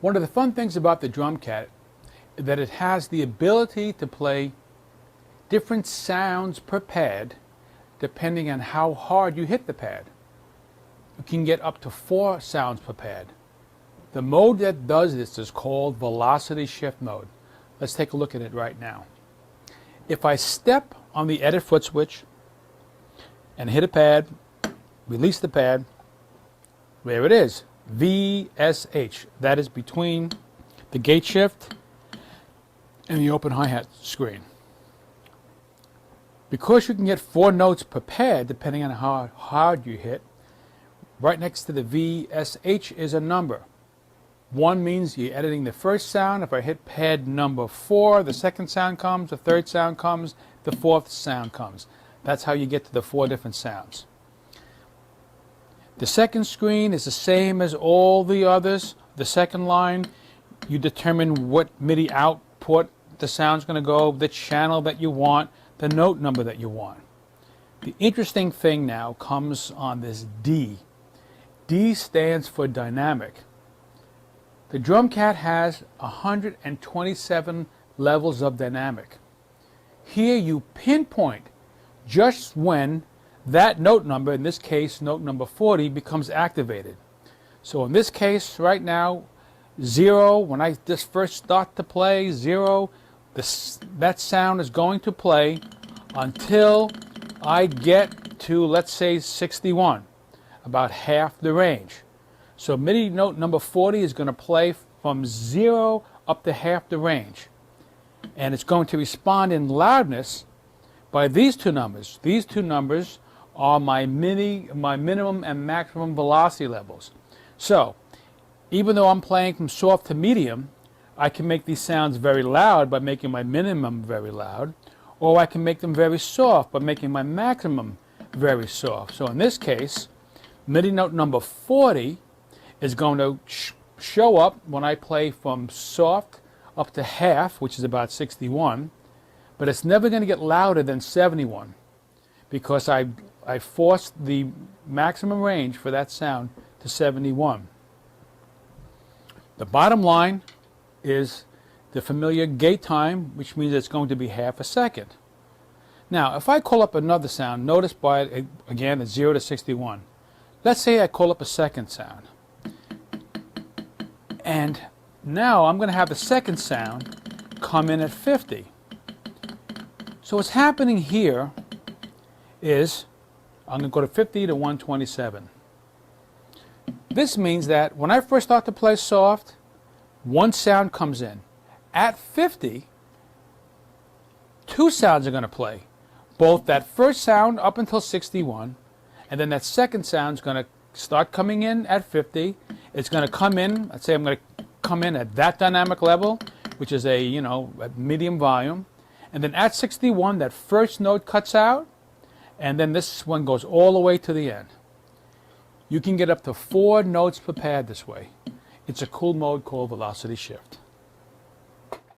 One of the fun things about the DrumCat is that it has the ability to play different sounds per pad depending on how hard you hit the pad. You can get up to 4 sounds per pad. The mode that does this is called velocity shift mode. Let's take a look at it right now. If I step on the edit foot switch and hit a pad, release the pad, there it is, VSH. That is between the gate shift and the open hi-hat screen. Because you can get 4 notes per pad depending on how hard you hit, right next to the VSH is a number. 1 means you're editing the first sound. If I hit pad number 4, the second sound comes, the third sound comes, the fourth sound comes. That's how you get to the 4 different sounds. The second screen is the same as all the others. The second line, you determine what MIDI output the sound's going to go, the channel that you want, the note number that you want. The interesting thing now comes on this D. D stands for dynamic. The DrumCat has 127 levels of dynamic. Here you pinpoint just when that note number, in this case note number 40, becomes activated. So in this case right now, 0, when I just first start to play, 0, that sound is going to play until I get to, let's say, 61, about half the range. So MIDI note number 40 is going to play from 0 up to half the range. And it's going to respond in loudness by these 2 numbers. These 2 numbers are my minimum and maximum velocity levels. So even though I'm playing from soft to medium, I can make these sounds very loud by making my minimum very loud, or I can make them very soft by making my maximum very soft. So in this case, MIDI note number 40 is going to show up when I play from soft up to half, which is about 61, but it's never going to get louder than 71 because I forced the maximum range for that sound to 71. The bottom line is the familiar gate time, which means it's going to be half a second. Now, if I call up another sound, notice by again it's 0 to 61. Let's say I call up a second sound. And now I'm going to have the second sound come in at 50. So what's happening here is I'm going to go to 50 to 127. This means that when I first start to play soft, 1 sound comes in. At 50, 2 sounds are going to play. Both that first sound up until 61, and then that second sound is going to start coming in at 50. It's going to come in, let's say I'm going to come in at that dynamic level, which is a medium volume. And then at 61, that first note cuts out, and then this one goes all the way to the end. You can get up to 4 notes per pad this way. It's a cool mode called velocity shift.